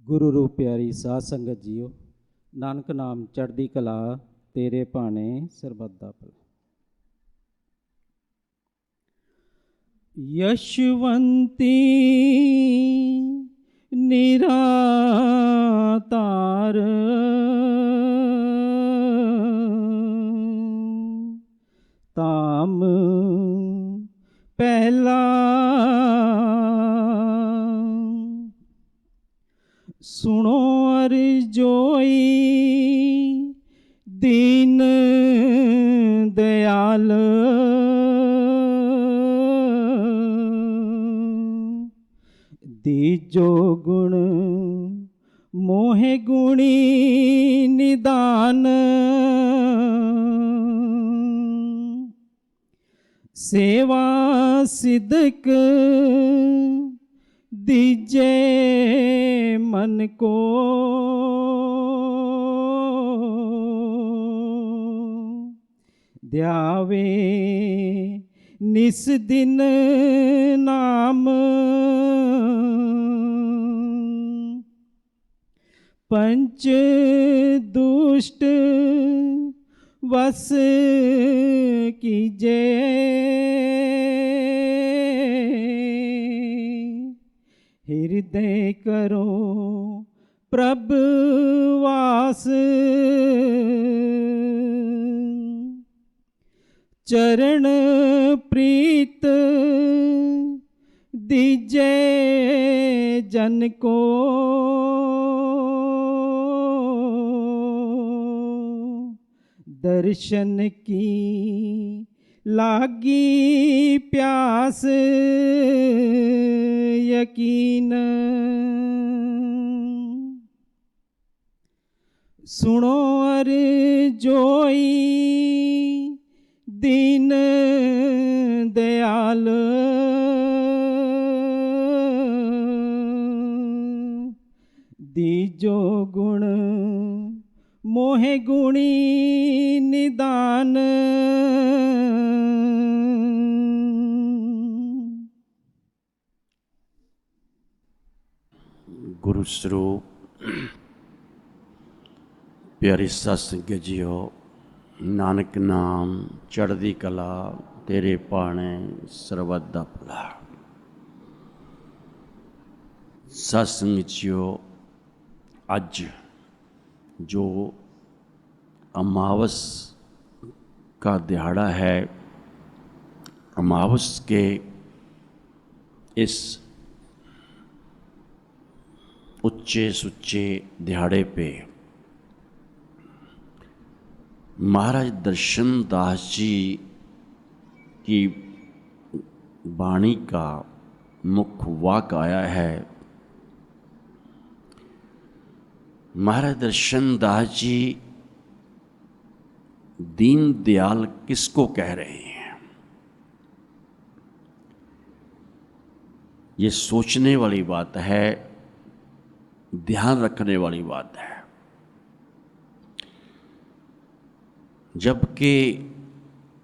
गुरु रूप प्यारी साध संगत जीओ, नानक नाम चढ़दी कला, तेरे भाने सरबत दा भला। यशवंती निरातार, ताम पहला सुनो अर्जोई, दीन दयाल दीजो गुण मोहे गुणी निदान, सेवा सिदक दीजे मन को, ध्यावे निस दिन नाम, पंच दुष्ट वस कीजे, हृदय करो प्रभ वास, चरण प्रीत दीजे जन को, दर्शन की लागी प्यास यकीन, सुनो अर्जोई दीन दयाल, दीजो गुण मोहे गुणी निदान, गुरु स्वरूप प्यारी साध संगत जीओ, नानक नाम चढ़दी कला, तेरे भाने सरबत दा भला। साध संगत जीओ, अज जो अमावस का दिहाड़ा है, अमावस के इस उच्चे सुच्चे दिहाड़े पे महाराज दर्शन दास जी की वाणी का मुख वाक आया है। महाराज दर्शन दास जी दीन दयाल किसको कह रहे हैं, ये सोचने वाली बात है, ध्यान रखने वाली बात है। जबकि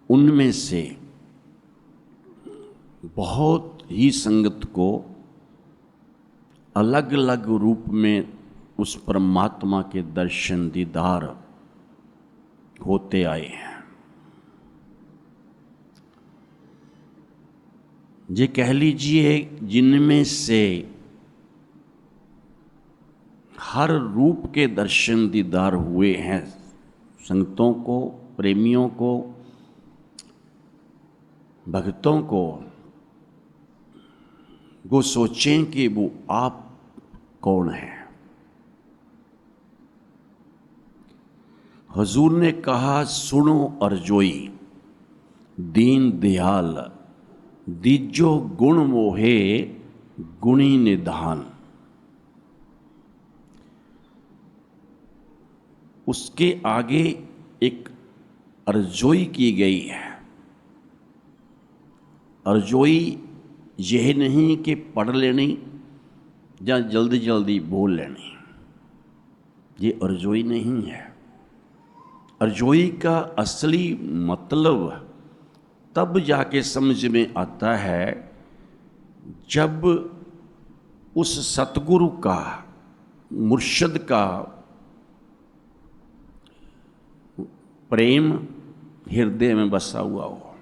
उनमें से बहुत ही संगत को अलग अलग रूप में उस परमात्मा के दर्शन दीदार होते आए हैं। ये कह लीजिए जिनमें से हर रूप के दर्शन दीदार हुए हैं, संगतों को, प्रेमियों को, भक्तों को, वो सोचें कि वो आप कौन हैं। हुजूर ने कहा, सुनो अर्जोई दीन दयाल, दीजो गुण मोहे गुणी निधान। उसके आगे एक अर्जोई की गई है। अर्जोई यह नहीं कि पढ़ लेनी या जल्दी जल्दी बोल लेनी, ये अर्जोई नहीं है। अर्जोई का असली मतलब तब जाके समझ में आता है जब उस सतगुरु का मुर्शद का प्रेम हृदय में बसा हुआ हो,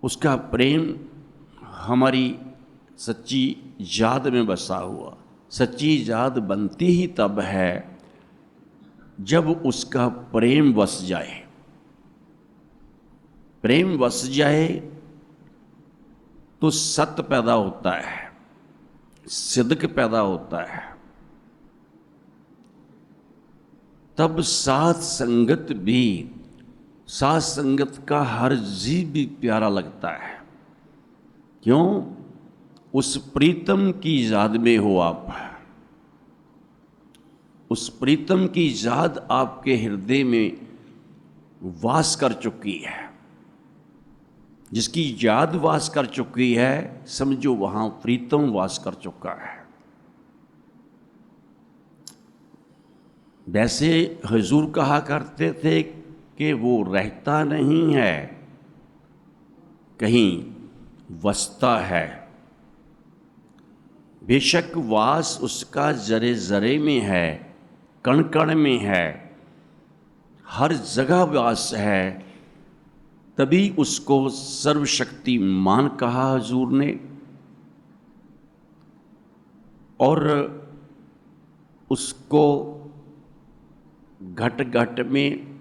उसका प्रेम हमारी सच्ची याद में बसा हुआ। सच्ची याद बनती ही तब है जब उसका प्रेम बस जाए। प्रेम बस जाए तो सत्य पैदा होता है, सिद्क पैदा होता है। तब साथ संगत भी, साथ संगत का हर जीव भी प्यारा लगता है। क्यों? उस प्रीतम की याद में हो आप, उस प्रीतम की याद आपके हृदय में वास कर चुकी है। जिसकी याद वास कर चुकी है, समझो वहां प्रीतम वास कर चुका है। वैसे हुजूर कहा करते थे कि वो रहता नहीं है, कहीं वसता है। बेशक वास उसका जरे जरे में है, कण कण में है, हर जगह वास है। तभी उसको सर्वशक्तिमान कहा हुजूर ने, और उसको घट घट में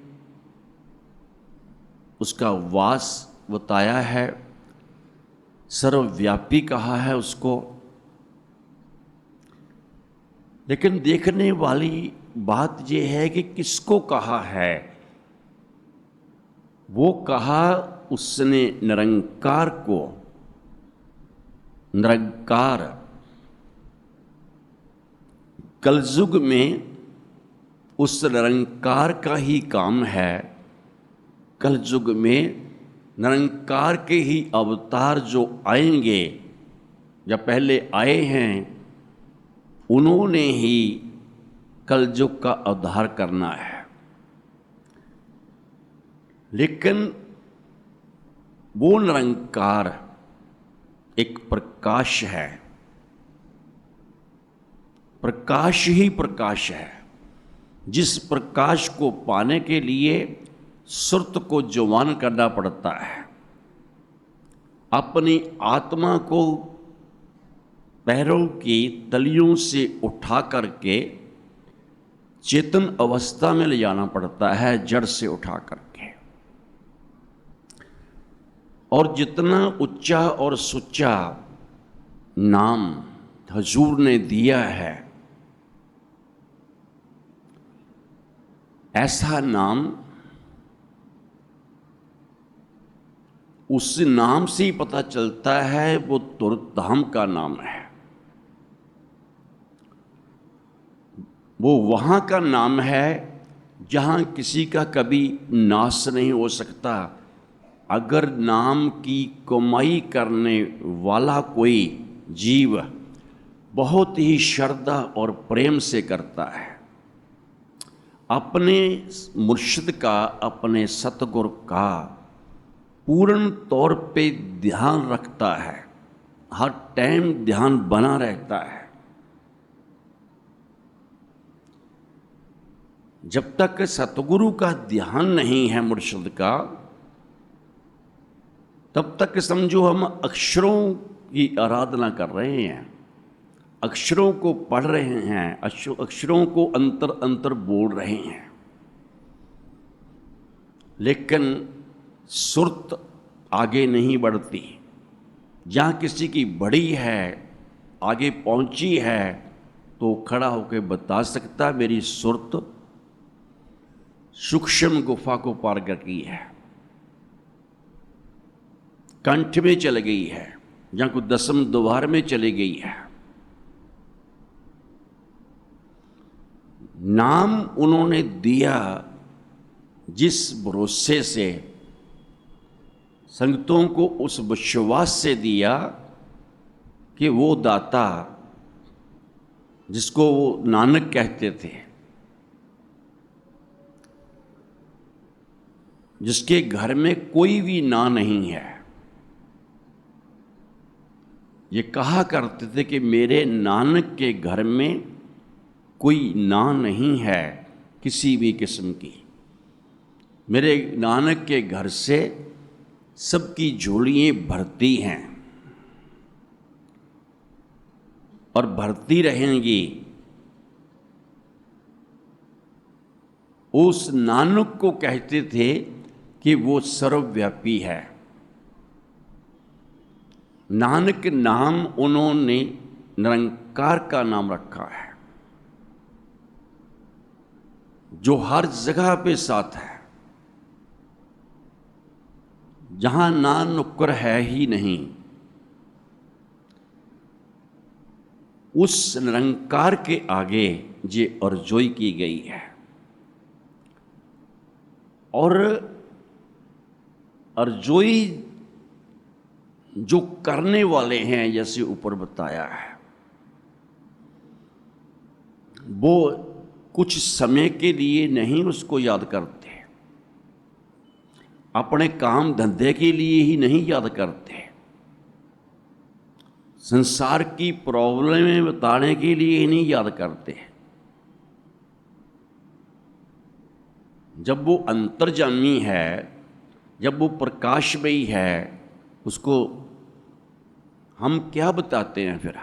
उसका वास बताया है, सर्वव्यापी कहा है उसको। लेकिन देखने वाली बात यह है कि किसको कहा है। वो कहा उसने निरंकार को। निरंकार कलयुग में उस निरंकार का ही काम है। कलयुग में निरंकार के ही अवतार जो आएंगे या पहले आए हैं, उन्होंने ही कलयुग का उद्धार करना है। लेकिन वो निरंकार एक प्रकाश है, प्रकाश ही प्रकाश है। जिस प्रकाश को पाने के लिए सुरत को जवान करना पड़ता है, अपनी आत्मा को पैरों की तलियों से उठा करके चेतन अवस्था में ले जाना पड़ता है, जड़ से उठा करके। और जितना उच्चा और सुच्चा नाम हुजूर ने दिया है, ऐसा नाम उस नाम से ही पता चलता है वो तुरधाम का नाम है। वो वहाँ का नाम है जहाँ किसी का कभी नाश नहीं हो सकता। अगर नाम की कमाई करने वाला कोई जीव बहुत ही श्रद्धा और प्रेम से करता है, अपने मुर्शिद का, अपने सतगुरु का पूर्ण तौर पे ध्यान रखता है, हर टाइम ध्यान बना रहता है, जब तक सतगुरु का ध्यान नहीं है मुर्शिद का, तब तक समझो हम अक्षरों की आराधना कर रहे हैं, अक्षरों को पढ़ रहे हैं, अक्षरों को अंतर अंतर बोल रहे हैं। लेकिन सुरत आगे नहीं बढ़ती। जहाँ किसी की बड़ी है, आगे पहुंची है, तो खड़ा होकर बता सकता मेरी सुरत सूक्ष्म गुफा को पार कर गई है, कंठ में चली गई है, जहाँ को दसम द्वार में चली गई है। नाम उन्होंने दिया जिस भरोसे से, संगतों को उस विश्वास से दिया कि वो दाता जिसको वो नानक कहते थे, जिसके घर में कोई भी ना नहीं है, ये कहा करते थे कि मेरे नानक के घर में कोई ना नहीं है किसी भी किस्म की। मेरे नानक के घर से सबकी झोलियाँ भरती हैं और भरती रहेंगी। उस नानक को कहते थे कि वो सर्वव्यापी है। नानक नाम उन्होंने निरंकार का नाम रखा है, जो हर जगह पे साथ है, जहां ना नुक्कर है ही नहीं। उस निरंकार के आगे ये अर्जोई की गई है। और अर्जोई जो करने वाले हैं, जैसे ऊपर बताया है, वो कुछ समय के लिए नहीं उसको याद करते, अपने काम धंधे के लिए ही नहीं याद करते, संसार की प्रॉब्लमें बताने के लिए ही नहीं याद करते। जब वो अंतर्जामी है, जब वो प्रकाशमयी है, उसको हम क्या बताते हैं? फिर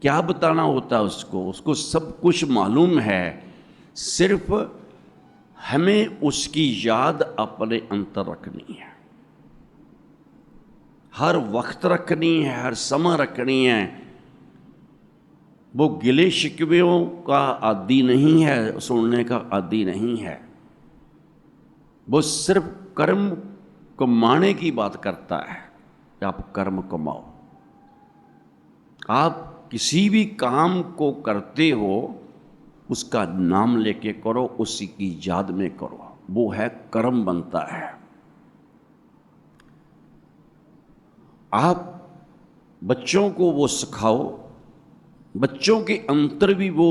क्या बताना होता है उसको? उसको सब कुछ मालूम है, सिर्फ हमें उसकी याद अपने अंतर रखनी है, हर वक्त रखनी है, हर समय रखनी है। वो गिले शिकवेों का आदी नहीं है, सुनने का आदी नहीं है। वो सिर्फ कर्म कमाने की बात करता है कि आप कर्म कमाओ। आप किसी भी काम को करते हो, उसका नाम लेके करो, उसी की याद में करो, वो है कर्म बनता है। आप बच्चों को वो सिखाओ, बच्चों के अंतर भी वो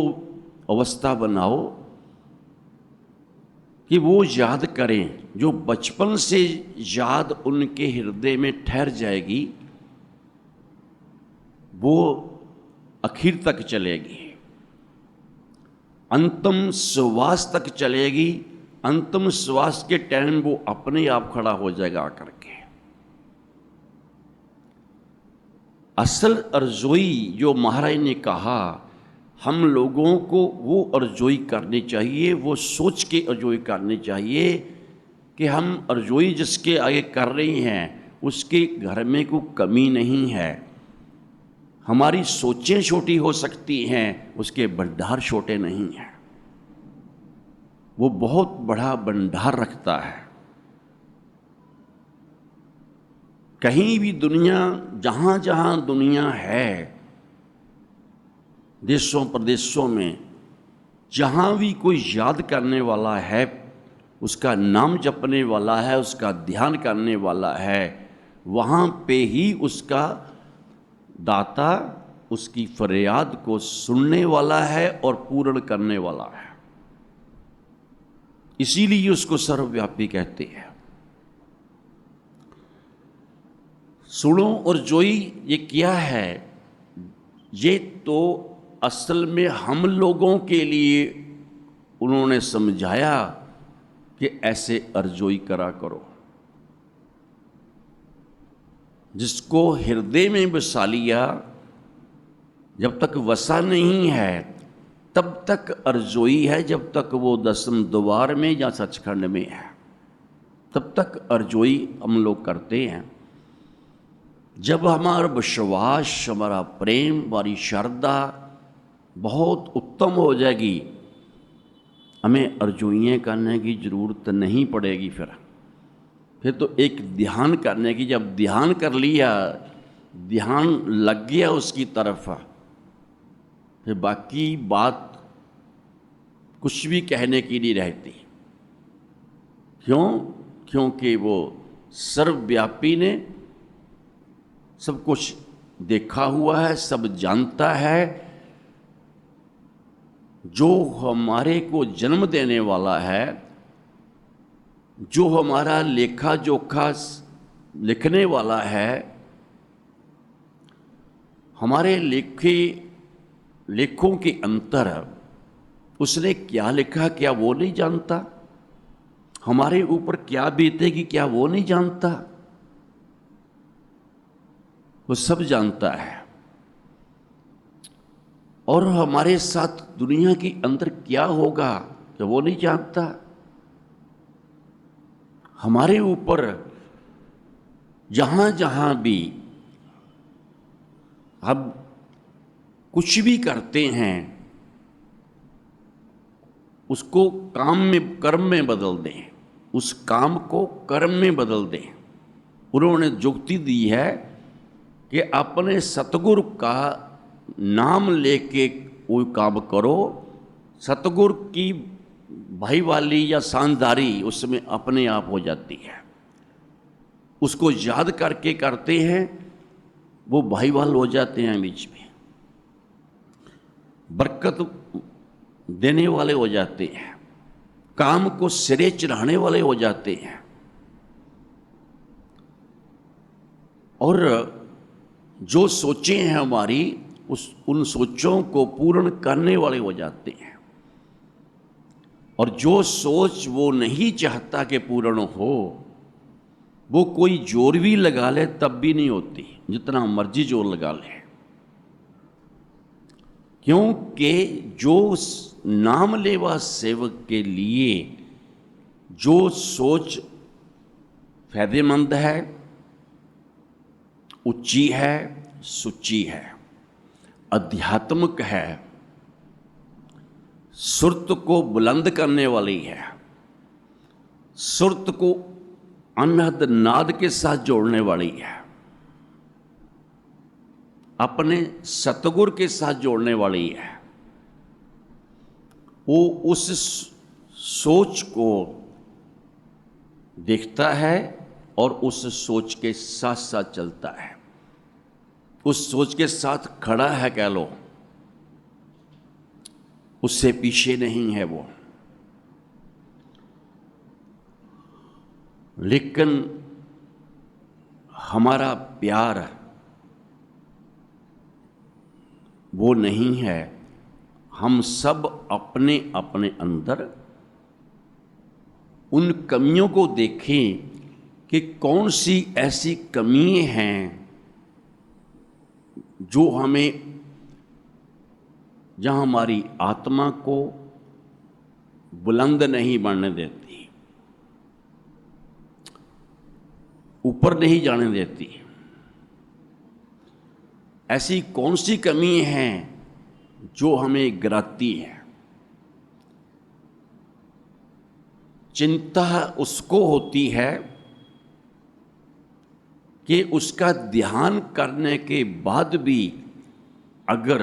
अवस्था बनाओ कि वो याद करें, जो बचपन से याद उनके हृदय में ठहर जाएगी, वो आखिर तक चलेगी, अंतिम श्वास तक चलेगी। अंतिम श्वास के टाइम वो अपने आप खड़ा हो जाएगा आकर के। असल अर्जोई जो महाराज ने कहा, हम लोगों को वो अर्जोई करनी चाहिए, वो सोच के अर्जोई करनी चाहिए कि हम अर्जोई जिसके आगे कर रही हैं उसके घर में कोई कमी नहीं है। हमारी सोचें छोटी हो सकती हैं, उसके भंडार छोटे नहीं हैं। वो बहुत बड़ा भंडार रखता है। कहीं भी दुनिया, जहाँ जहाँ दुनिया है, देशों प्रदेशों में, जहाँ भी कोई याद करने वाला है, उसका नाम जपने वाला है, उसका ध्यान करने वाला है, वहाँ पे ही उसका दाता उसकी फरियाद को सुनने वाला है और पूर्ण करने वाला है। इसीलिए उसको सर्वव्यापी कहते हैं। सुनो और जोई ये क्या है? ये तो असल में हम लोगों के लिए उन्होंने समझाया कि ऐसे अर्जोई करा करो। जिसको हृदय में बसा लिया, जब तक वसा नहीं है तब तक अर्जोई है, जब तक वो 10वें द्वार में या सचखंड में है तब तक अर्जोई हम लोग करते हैं। जब हमारा विश्वास, हमारा प्रेम, हमारी श्रद्धा बहुत उत्तम हो जाएगी, हमें अर्जोइयाँ करने की ज़रूरत नहीं पड़ेगी। फिर तो एक ध्यान करने की, जब ध्यान कर लिया, ध्यान लग गया उसकी तरफ, फिर बाकी बात कुछ भी कहने की नहीं रहती। क्यों? क्योंकि वो सर्वव्यापी ने सब कुछ देखा हुआ है, सब जानता है। जो हमारे को जन्म देने वाला है, जो हमारा लेखा जोखा लिखने वाला है, हमारे लेखों के अंतर उसने क्या लिखा क्या वो नहीं जानता? हमारे ऊपर क्या बीतेगी क्या वो नहीं जानता? वो सब जानता है। और हमारे साथ दुनिया के अंदर क्या होगा क्या वो नहीं जानता? हमारे ऊपर जहां जहां भी हम कुछ भी करते हैं उसको कर्म में बदल दें, उस काम को कर्म में बदल दें। उन्होंने जुक्ति दी है कि अपने सतगुरु का नाम लेके कोई काम करो, सतगुरु की भाईवाली या साझेदारी उसमें अपने आप हो जाती है। उसको याद करके करते हैं, वो भाईवाल हो जाते हैं, बीच में बरकत देने वाले हो जाते हैं, काम को सिरे चढ़ाने वाले हो जाते हैं, और जो सोचें हैं हमारी उन सोचों को पूर्ण करने वाले हो जाते हैं। और जो सोच वो नहीं चाहता कि पूर्ण हो, वो कोई जोर भी लगा ले तब भी नहीं होती, जितना मर्जी जोर लगा ले। क्योंकि जो नाम लेवा सेवक के लिए जो सोच फायदेमंद है, ऊंची है, सुची है, आध्यात्मिक है, सुरत को बुलंद करने वाली है, सुरत को अनहद नाद के साथ जोड़ने वाली है, अपने सतगुर के साथ जोड़ने वाली है, वो उस सोच को देखता है और उस सोच के साथ साथ चलता है, उस सोच के साथ खड़ा है कह लो, उससे पीछे नहीं है वो। लेकिन हमारा प्यार वो नहीं है। हम सब अपने अपने अंदर उन कमियों को देखें कि कौन सी ऐसी कमियां हैं जो हमें, जहां हमारी आत्मा को बुलंद नहीं बढ़ने देती, ऊपर नहीं जाने देती। ऐसी कौन सी कमी हैं जो हमें गिराती है। चिंता उसको होती है कि उसका ध्यान करने के बाद भी अगर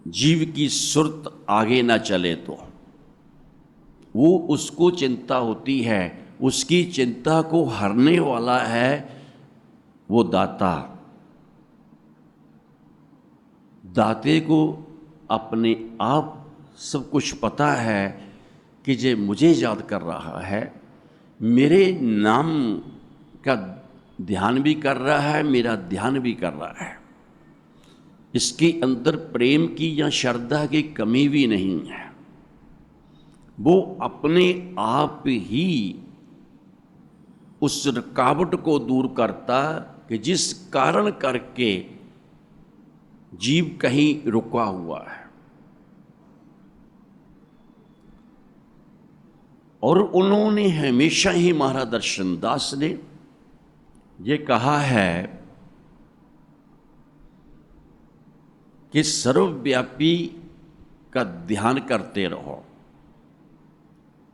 जीव की सुरत आगे ना चले तो वो उसको चिंता होती है। उसकी चिंता को हरने वाला है वो दाता। दाते को अपने आप सब कुछ पता है कि जे मुझे याद कर रहा है, मेरे नाम का ध्यान भी कर रहा है, मेरा ध्यान भी कर रहा है। इसके अंदर प्रेम की या श्रद्धा की कमी भी नहीं है। वो अपने आप ही उस रुकावट को दूर करता कि जिस कारण करके जीव कहीं रुका हुआ है। और उन्होंने हमेशा ही महाराज दर्शन दास ने ये कहा है कि सर्वव्यापी का ध्यान करते रहो।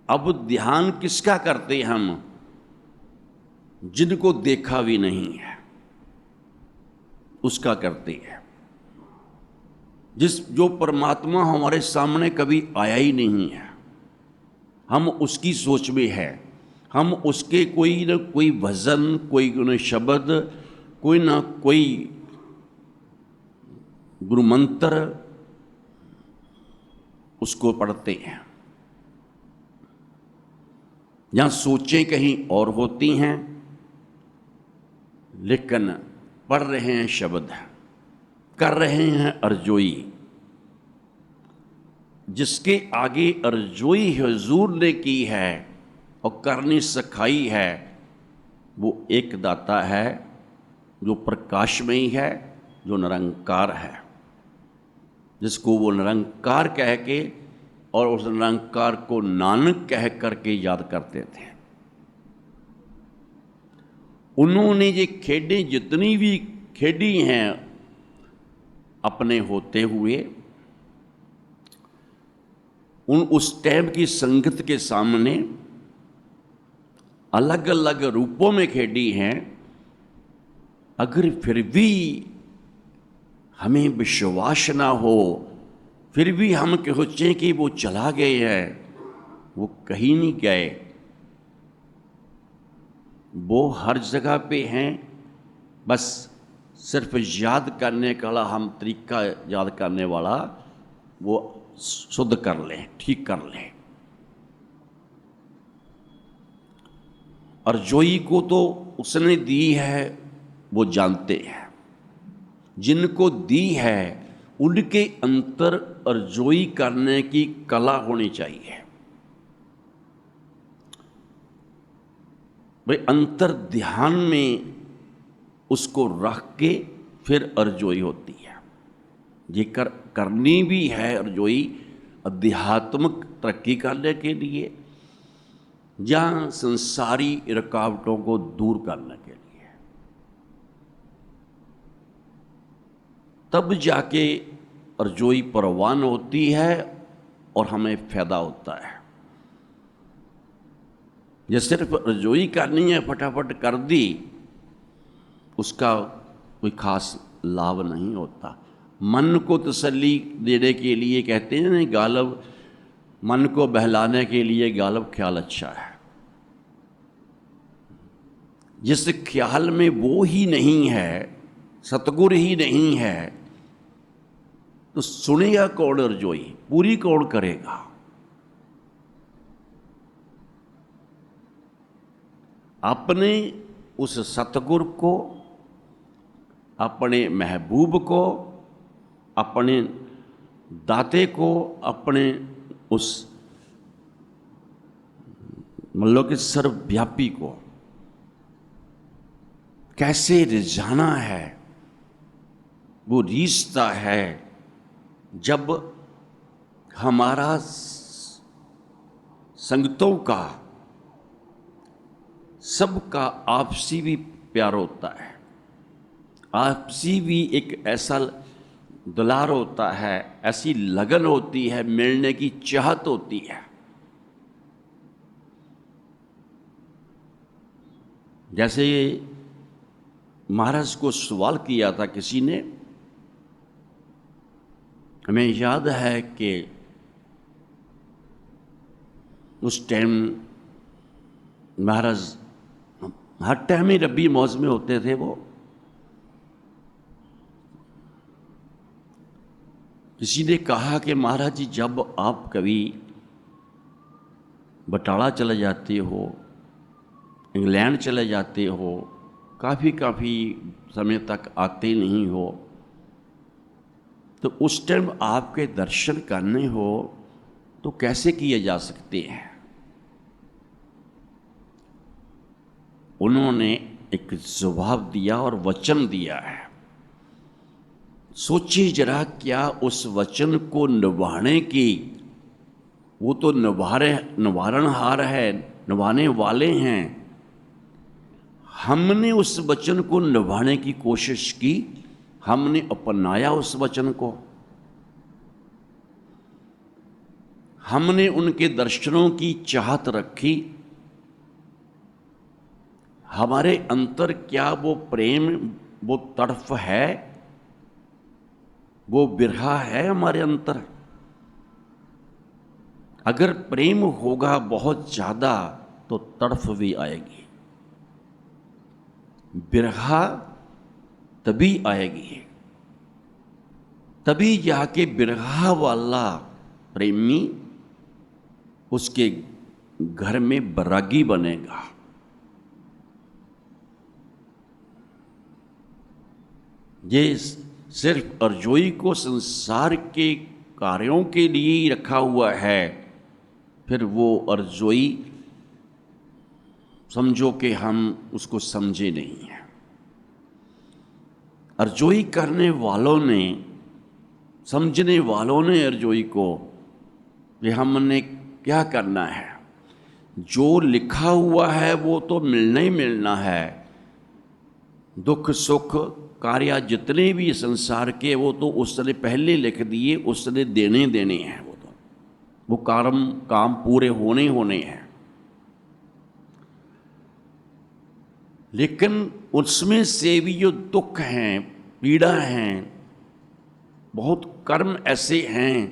अब ध्यान किसका करते हम? जिनको देखा भी नहीं है उसका करते हैं। जो परमात्मा हमारे सामने कभी आया ही नहीं है, हम उसकी सोच में है। हम उसके कोई न कोई भजन, कोई न शब्द, कोई ना कोई गुरु मंत्र उसको पढ़ते हैं। जहाँ सोचें कहीं और होती हैं, लेकिन पढ़ रहे हैं शब्द, कर रहे हैं अर्जोई। जिसके आगे अर्जोई हुजूर ने की है और करनी सिखाई है, वो एक दाता है जो प्रकाशमयी है, जो निरंकार है, जिसको वो निरंकार कह के और उस निरंकार को नानक कह करके याद करते थे। उन्होंने ये खेडें जितनी भी खेडी हैं अपने होते हुए, उस टाइम की संगत के सामने अलग अलग रूपों में खेडी हैं। अगर फिर भी हमें विश्वास ना हो, फिर भी हम सोचें कि वो चला गए हैं, वो कहीं नहीं गए, वो हर जगह पे हैं। बस सिर्फ याद करने का हम तरीका याद करने वाला वो शुद्ध कर लें, ठीक कर लें। अर्जोई को तो उसने दी है, वो जानते हैं। जिनको दी है उनके अंतर अर्जोई करने की कला होनी चाहिए। भाई अंतर ध्यान में उसको रख के फिर अर्जोई होती है। ये करनी भी है अर्जोई आध्यात्मिक तरक्की करने के लिए या संसारी रुकावटों को दूर करने के लिए, तब जाके अर्जोई परवान होती है और हमें फायदा होता है। ये सिर्फ अर्जोई करनी है, फटाफट कर दी, उसका कोई खास लाभ नहीं होता। मन को तसल्ली देने के लिए कहते हैं ना, गालब मन को बहलाने के लिए गालब ख्याल अच्छा है। जिस ख्याल में वो ही नहीं है, सतगुर ही नहीं है, तो सुनेगा कौन अर्जोई, पूरी कौन करेगा? अपने उस सतगुर को, अपने महबूब को, अपने दाते को, अपने उस मतलब कि सर्वव्यापी को कैसे रिझाना है, वो रिश्ता है जब हमारा संगतों का, सबका आपसी भी प्यार होता है, आपसी भी एक ऐसा दुलार होता है, ऐसी लगन होती है, मिलने की चाहत होती है। जैसे महाराज को सवाल किया था किसी ने, हमें याद है कि उस टाइम महाराज हर टाइम ही रब्बी मौज में होते थे। वो किसी ने कहा कि महाराज जी, जब आप कभी बटाला चले जाते हो, इंग्लैंड चले जाते हो, काफ़ी समय तक आते नहीं हो, तो उस टाइम आपके दर्शन करने हो तो कैसे किए जा सकते हैं? उन्होंने एक जवाब दिया और वचन दिया है। सोचिए जरा, क्या उस वचन को निभाने की, वो तो निवारणहार है, निभाने वाले हैं। हमने उस वचन को निभाने की कोशिश की, हमने अपनाया उस वचन को, हमने उनके दर्शनों की चाहत रखी। हमारे अंतर क्या वो प्रेम, वो तड़फ है, वो बिरहा है हमारे अंतर? अगर प्रेम होगा बहुत ज्यादा तो तड़फ भी आएगी, बिरहा तभी आएगी, तभी जाके बिरहा वाला प्रेमी उसके घर में बैरागी बनेगा। ये सिर्फ अर्जोई को संसार के कार्यों के लिए ही रखा हुआ है, फिर वो अर्जोई समझो कि हम उसको समझे नहीं हैं। अर्जोई करने वालों ने, समझने वालों ने अर्जोई को कि हमने क्या करना है, जो लिखा हुआ है वो तो मिलना ही मिलना है। दुख सुख कार्य जितने भी संसार के वो तो उसने पहले लिख दिए, उसने देने देने हैं, वो काम पूरे होने होने हैं। लेकिन उसमें से भी जो दुख हैं, पीड़ा हैं, बहुत कर्म ऐसे हैं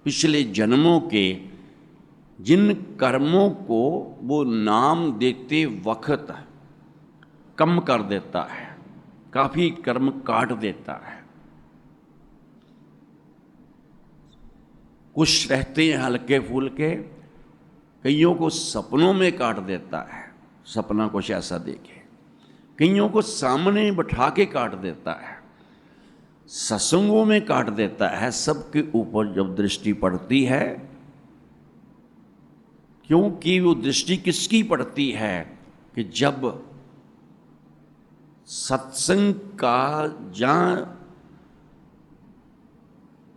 पिछले जन्मों के, जिन कर्मों को वो नाम देते वक्त कम कर देता है, काफी कर्म काट देता है। कुछ रहते हैं हल्के फुल्के, कईयों को सपनों में काट देता है, सपना कुछ ऐसा देखे, कईयों को सामने बिठा के काट देता है, सत्संगों में काट देता है। सबके ऊपर जब दृष्टि पड़ती है, क्योंकि वो दृष्टि किसकी पड़ती है कि जब सत्संग का जहाँ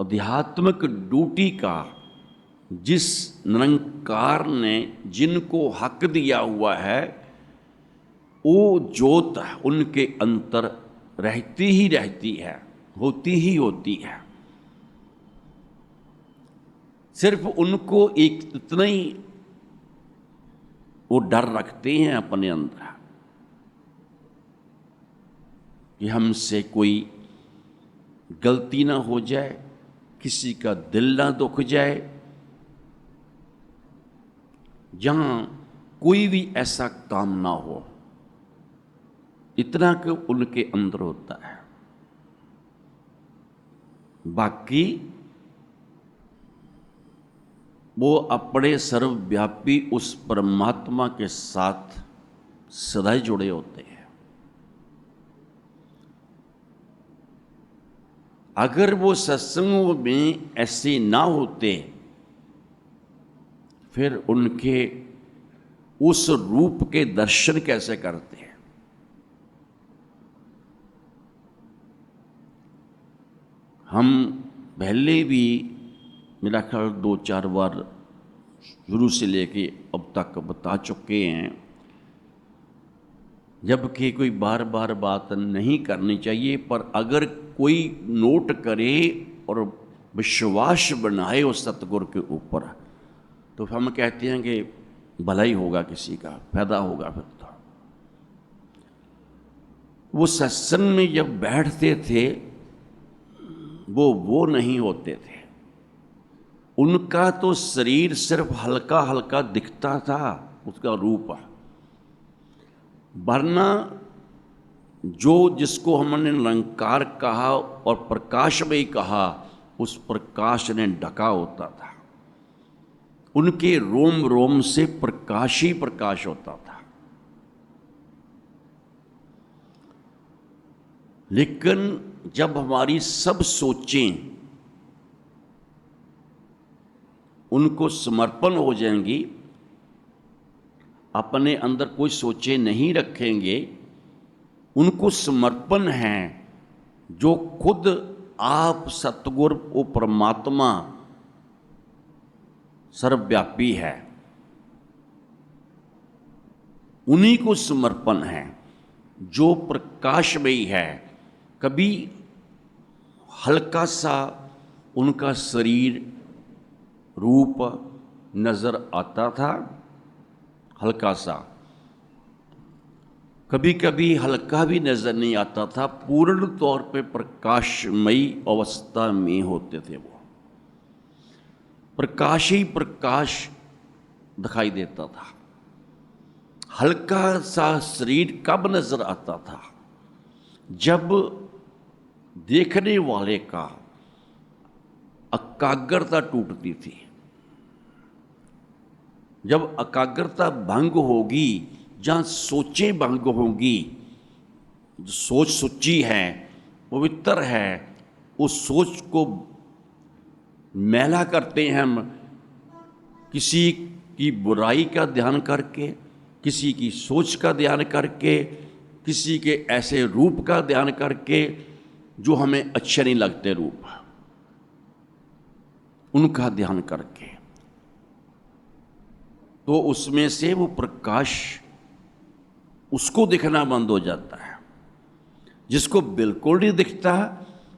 आध्यात्मिक ड्यूटी का जिस निरंकार ने जिनको हक दिया हुआ है, वो ज्योत उनके अंतर रहती ही रहती है, होती ही होती है। सिर्फ उनको एक इतना ही वो डर रखते हैं अपने अंदर कि हमसे कोई गलती ना हो जाए, किसी का दिल ना दुख जाए। जहां कोई भी ऐसा काम ना हो, इतना कि उनके अंदर होता है। बाकी वो अपने सर्वव्यापी उस परमात्मा के साथ सदा जुड़े होते हैं। अगर वो सत्संगों में ऐसे ना होते, फिर उनके उस रूप के दर्शन कैसे करते हैं? हम पहले भी मेरा ख्याल 2-4 बार शुरू से लेके अब तक बता चुके हैं, जबकि कोई बार बार बात नहीं करनी चाहिए, पर अगर कोई नोट करे और विश्वास बनाए उस सतगुरु के ऊपर, तो हम कहते हैं कि भला ही होगा, किसी का फायदा होगा। फिर तो वो सत्संग में जब बैठते थे वो नहीं होते थे। उनका तो शरीर सिर्फ हल्का हल्का दिखता था, उसका रूप, वरना जो जिसको हमने निरंकार कहा और प्रकाशमयी कहा, उस प्रकाश ने ढका होता था। उनके रोम रोम से प्रकाश ही प्रकाश होता था। लेकिन जब हमारी सब सोचें उनको समर्पण हो जाएंगी, अपने अंदर कोई सोचे नहीं रखेंगे, उनको समर्पण है, जो खुद आप सतगुरु वो परमात्मा सर्वव्यापी है, उन्हीं को समर्पण है, जो प्रकाशमयी है। कभी हल्का सा उनका शरीर रूप नजर आता था, हल्का सा, कभी कभी हल्का भी नजर नहीं आता था, पूर्ण तौर पे प्रकाशमयी अवस्था में होते थे। वो प्रकाश ही प्रकाश दिखाई देता था। हल्का सा शरीर कब नजर आता था? जब देखने वाले का एकाग्रता टूटती थी। जब एकाग्रता भंग होगी, जहाँ सोचें भंग होंगी, सोच सुच्ची है, पवित्र है, उस सोच को मैला करते हैं हम किसी की बुराई का ध्यान करके, किसी की सोच का ध्यान करके, किसी के ऐसे रूप का ध्यान करके जो हमें अच्छे नहीं लगते, रूप उनका ध्यान करके, तो उसमें से वो प्रकाश उसको दिखना बंद हो जाता है। जिसको बिल्कुल नहीं दिखता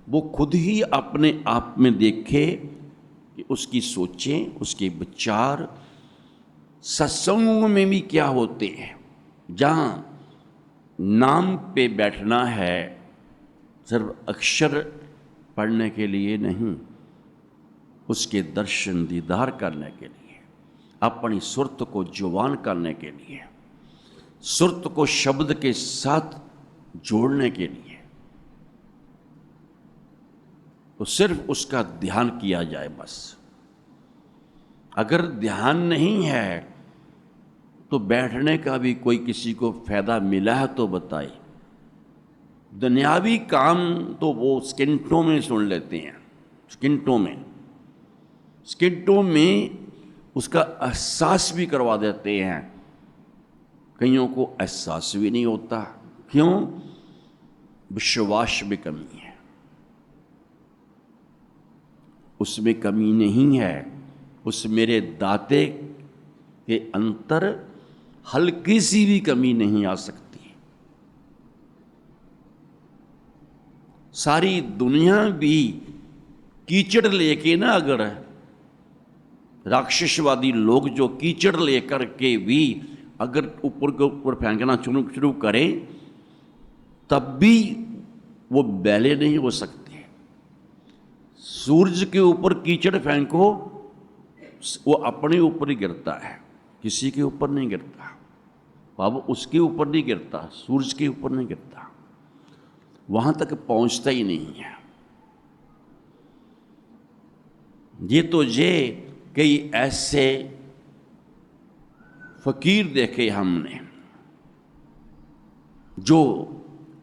वो खुद ही अपने आप में देखे कि उसकी सोचें, उसके विचार सत्संगों में भी क्या होते हैं। जहाँ नाम पे बैठना है, सिर्फ अक्षर पढ़ने के लिए नहीं, उसके दर्शन दीदार करने के लिए, अपनी सुरत को जुबान करने के लिए, सुरत को शब्द के साथ जोड़ने के लिए, तो सिर्फ उसका ध्यान किया जाए बस। अगर ध्यान नहीं है तो बैठने का भी कोई किसी को फायदा मिला है तो बताए। दुनियावी काम तो वो स्किंटों में सुन लेते हैं, स्किंटों में उसका एहसास भी करवा देते हैं। कईयों को एहसास भी नहीं होता। क्यों? विश्वास में कमी है, उसमें कमी नहीं है। उस मेरे दाते के अंतर हल्की सी भी कमी नहीं आ सकती। सारी दुनिया भी कीचड़ लेके ना, अगर राक्षसवादी लोग जो कीचड़ लेकर के भी अगर ऊपर के ऊपर फेंकना शुरू करें, तब भी वो बैले नहीं हो सकते। सूरज के ऊपर कीचड़ फेंको, वो अपने ऊपर ही गिरता है, किसी के ऊपर नहीं गिरता। बाबू उसके ऊपर नहीं गिरता, सूरज के ऊपर नहीं गिरता, वहां तक पहुंचता ही नहीं है। ये कई ऐसे फकीर देखे हमने जो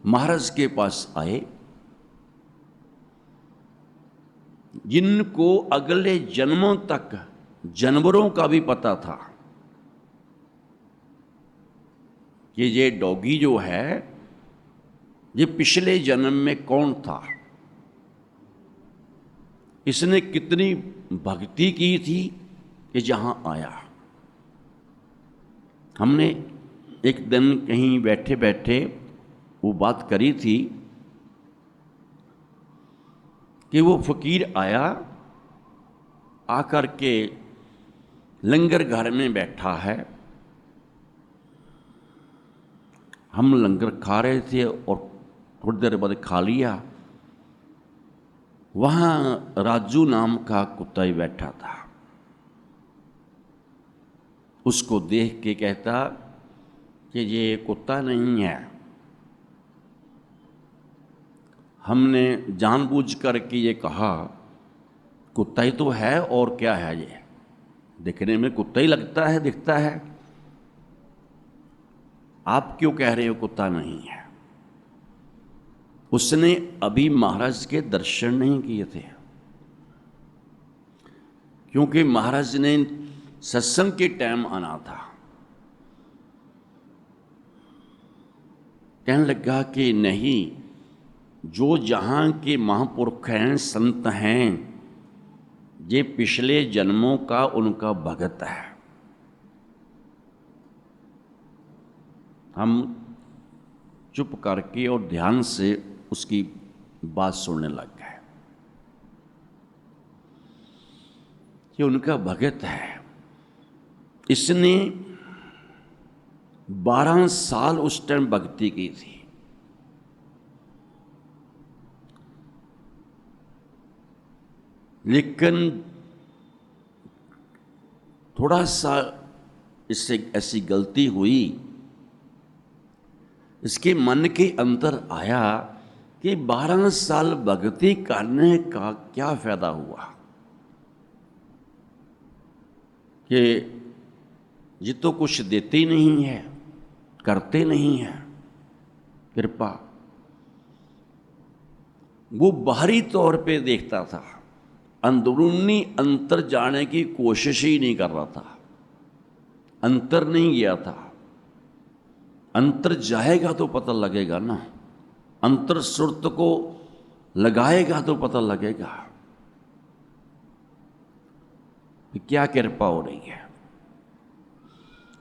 महाराज के पास आए, जिनको अगले जन्मों तक जानवरों का भी पता था कि ये डॉगी जो है ये पिछले जन्म में कौन था, इसने कितनी भक्ति की थी कि जहां आया। हमने एक दिन कहीं बैठे बैठे वो बात करी थी कि वो फकीर आया, आकर के लंगर घर में बैठा है। हम लंगर खा रहे थे और थोड़ी देर बाद खा लिया। वहाँ राजू नाम का कुत्ता ही बैठा था। उसको देख के कहता कि ये कुत्ता नहीं है, हमने जानबूझ करके ये कहा कुत्ता ही तो है, और क्या है, ये दिखने में कुत्ता ही लगता है, दिखता है, आप क्यों कह रहे हो कुत्ता नहीं है? उसने अभी महाराज के दर्शन नहीं किए थे, क्योंकि महाराज ने सत्संग के टाइम आना था। कहने लगा कि नहीं, जो जहां के महापुरुष हैं, संत हैं, ये पिछले जन्मों का उनका भगत है। हम चुप करके और ध्यान से उसकी बात सुनने लग गए। ये उनका भगत है, इसने 12 साल उस टाइम भक्ति की थी। लेकिन थोड़ा सा इससे ऐसी गलती हुई, इसके मन के अंदर आया कि 12 साल भक्ति करने का क्या फायदा हुआ, कि ये तो कुछ देते ही नहीं है, करते नहीं है कृपा। वो बाहरी तौर पे देखता था, अंदरूनी अंतर जाने की कोशिश ही नहीं कर रहा था, अंतर नहीं गया था। अंतर जाएगा तो पता लगेगा ना, अंतर सुरत को लगाएगा तो पता लगेगा कि क्या कृपा हो रही है।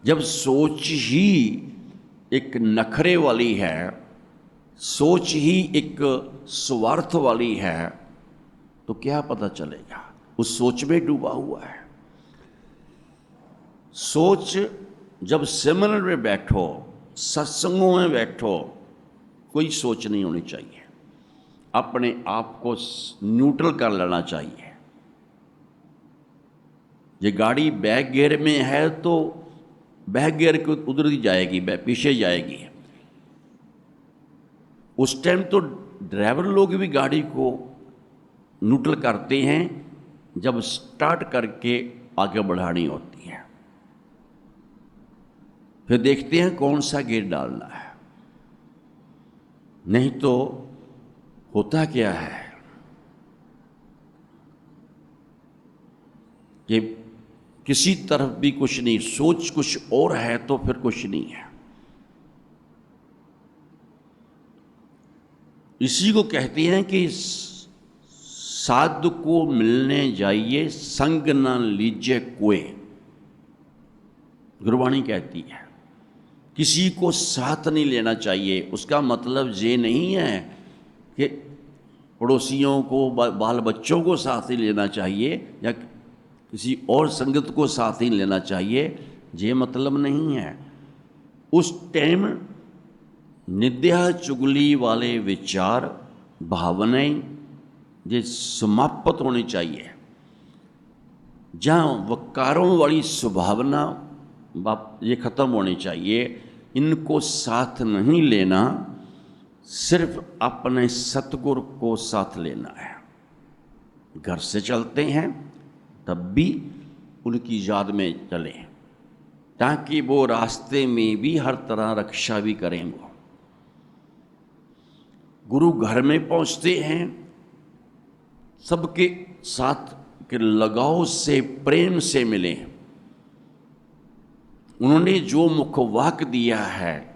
जब सोच ही एक नखरे वाली है, सोच ही एक स्वार्थ वाली है, तो क्या पता चलेगा। उस सोच में डूबा हुआ है। सोच जब सिमरन में बैठो, सत्संगों में बैठो, कोई सोच नहीं होनी चाहिए। अपने आप को न्यूट्रल कर लेना चाहिए। ये गाड़ी बैक गियर में है तो बैक गियर को उधर ही जाएगी, पीछे जाएगी। उस टाइम तो ड्राइवर लोग भी गाड़ी को न्यूट्रल करते हैं जब स्टार्ट करके आगे बढ़ानी होती है। फिर देखते हैं कौन सा गियर डालना है। नहीं तो होता क्या है कि किसी तरफ भी कुछ नहीं, सोच कुछ और है तो फिर कुछ नहीं है। इसी को कहते हैं कि साधु को मिलने जाइए, संग न लीजिए कोई। गुरबाणी कहती है किसी को साथ नहीं लेना चाहिए। उसका मतलब ये नहीं है कि पड़ोसियों को, बाल बच्चों को साथ ही लेना चाहिए या किसी और संगत को साथ ही लेना चाहिए, ये मतलब नहीं है। उस टाइम निंदा चुगली वाले विचार, भावनाएं ये समाप्त होनी चाहिए। जहाँ वकारों वाली स्वभावना ये खत्म होनी चाहिए। इनको साथ नहीं लेना, सिर्फ अपने सतगुरु को साथ लेना है। घर से चलते हैं तब भी उनकी याद में चलें, ताकि वो रास्ते में भी हर तरह रक्षा भी करेंगे। गुरु घर में पहुंचते हैं, सबके साथ के लगाव से, प्रेम से मिले। उन्होंने जो मुख वाक दिया है,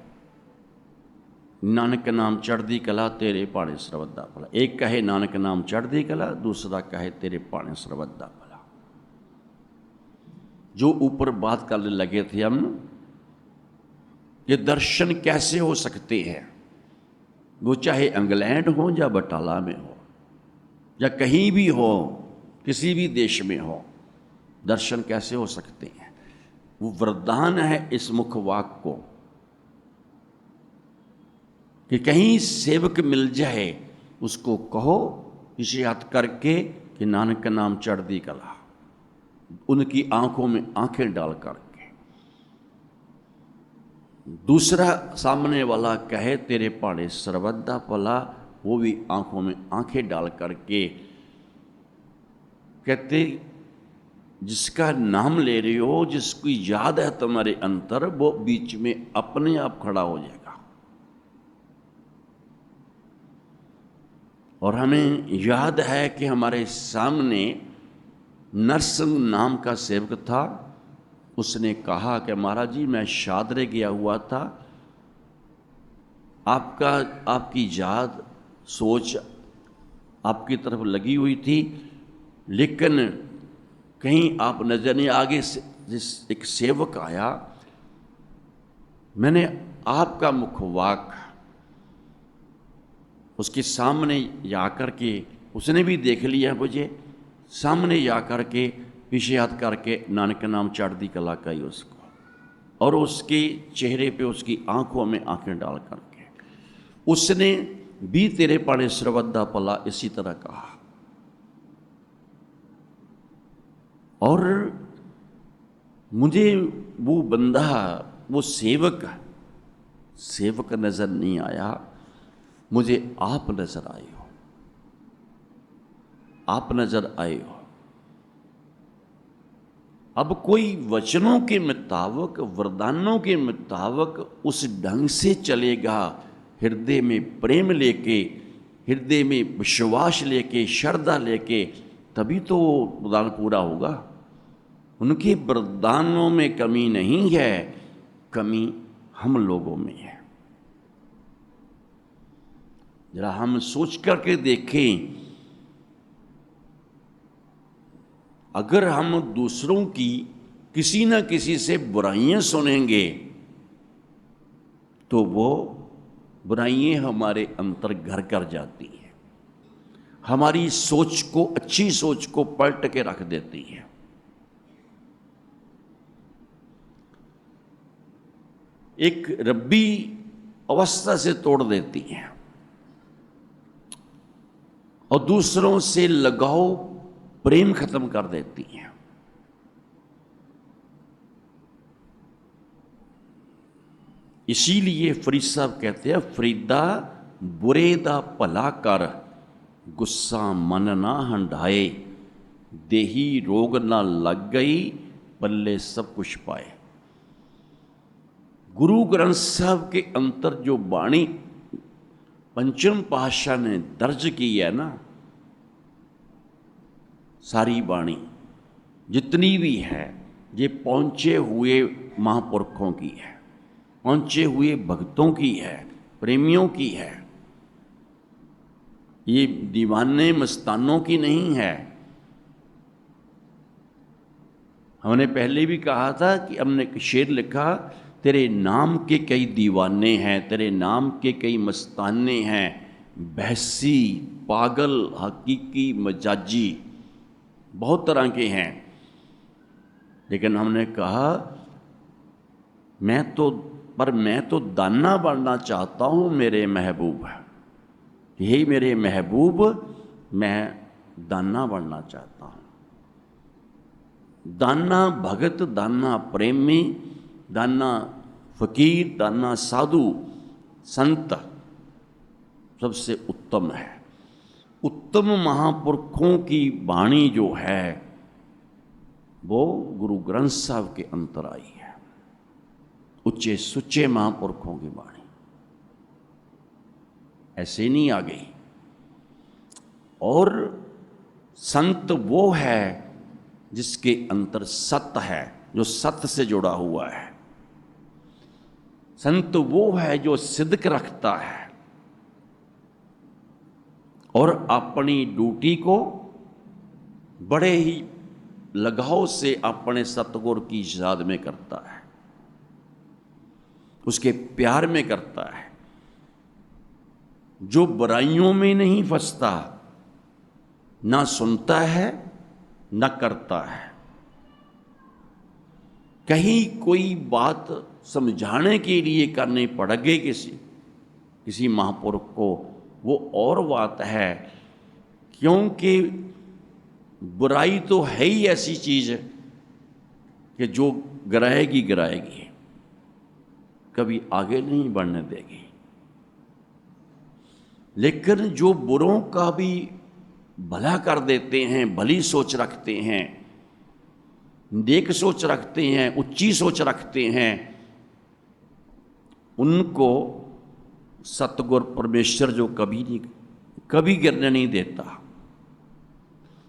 नानक नाम चढ़दी कला तेरे पाणे सरवदा भला। एक कहे नानक नाम चढ़दी कला, दूसरा कहे तेरे पाणे सरवदा भला। जो ऊपर बात करने लगे थे हम, ये दर्शन कैसे हो सकते हैं, वो चाहे इंग्लैंड हो या बटाला में हो या कहीं भी हो, किसी भी देश में हो, दर्शन कैसे हो सकते हैं। वो वरदान है इस मुखवाक को कि कहीं सेवक मिल जाए, उसको कहो इसे याद करके कि नानक का नाम चढ़दी कला, उनकी आंखों में आंखें डाल करके। दूसरा सामने वाला कहे तेरे पाणे सरवदा भला, वो भी आंखों में आंखें डाल करके कहते जिसका नाम ले रहे हो, जिसकी याद है तुम्हारे अंतर, वो बीच में अपने आप खड़ा हो जाएगा। और हमें याद है कि हमारे सामने नरसिंह नाम का सेवक था। उसने कहा कि महाराज जी मैं शादरे गया हुआ था, आपकी याद सोच आपकी तरफ लगी हुई थी, लेकिन कहीं आप नजर नहीं। आगे जिस एक सेवक आया, मैंने आपका मुखवाक उसके सामने जाकर के, उसने भी देख लिया मुझे, सामने जाकर के पीछे याद करके नानक का नाम चढ़दी कला कही उसको, और उसके चेहरे पे, उसकी आंखों में आंखें डाल करके उसने भी तेरे पाणे सरवदा भला इसी तरह कहा। और मुझे वो बंदा, वो सेवक नजर नहीं आया, मुझे आप नजर आए हो, आप नजर आए हो। अब कोई वचनों के मुताबिक, वरदानों के मुताबिक उस ढंग से चलेगा, हृदय में प्रेम लेके, हृदय में विश्वास लेके, श्रद्धा लेके, तभी तो वो वरदान पूरा होगा। उनके वरदानों में कमी नहीं है, कमी हम लोगों में है। जरा हम सोच करके देखें, अगर हम दूसरों की किसी न किसी से बुराइयां सुनेंगे तो वो बुराइयां हमारे अंतर घर कर जाती हैं, हमारी सोच को, अच्छी सोच को पलट के रख देती है। एक रब्बी अवस्था से तोड़ देती हैं और दूसरों से लगाव, प्रेम खत्म कर देती हैं। इसीलिए फरीद साहब कहते हैं, फरीदा बुरे दा भला कर, गुस्सा मन ना हंडाए, देही रोग ना लग गई, पल्ले सब कुछ पाए। गुरु ग्रंथ साहब के अंतर जो बाणी पंचम पातशाह ने दर्ज की है ना, सारी बाणी जितनी भी है, ये पहुंचे हुए महापुरखों की है, पहुंचे हुए भक्तों की है, प्रेमियों की है। ये दीवाने मस्तानों की नहीं है। हमने पहले भी कहा था कि हमने एक शेर लिखा, तेरे नाम के कई दीवाने हैं, तेरे नाम के कई मस्ताने हैं, बहसी, पागल, हकीकी, मजाजी, बहुत तरह के हैं। लेकिन हमने कहा मैं तो दाना बनना चाहता हूँ मेरे महबूब। यही मेरे महबूब, मैं दाना बनना चाहता हूँ। दाना भगत, दाना प्रेमी, दाना फकीर, दाना साधु संत सबसे उत्तम है। उत्तम महापुरखों की वाणी जो है वो गुरु ग्रंथ साहब के अंतर आई है। उच्चे सुच्चे महापुरखों की वाणी ऐसे नहीं आ गई। और संत वो है जिसके अंतर सत्य है, जो सत्य से जुड़ा हुआ है। संत वो है जो सिद्क रखता है और अपनी ड्यूटी को बड़े ही लगाव से अपने सतगुरु की याद में करता है, उसके प्यार में करता है, जो बुराइयों में नहीं फंसता, ना सुनता है ना करता है। कहीं कोई बात समझाने के लिए करनी पड़ गई किसी महापुरुष को, वो और बात है, क्योंकि बुराई तो है ही ऐसी चीज कि जो गिराएगी गिराएगी, कभी आगे नहीं बढ़ने देगी। लेकिन जो बुरों का भी भला कर देते हैं, भली सोच रखते हैं, नेक सोच रखते हैं, उच्ची सोच रखते हैं, उनको सतगुर परमेश्वर जो कभी गिरने नहीं देता।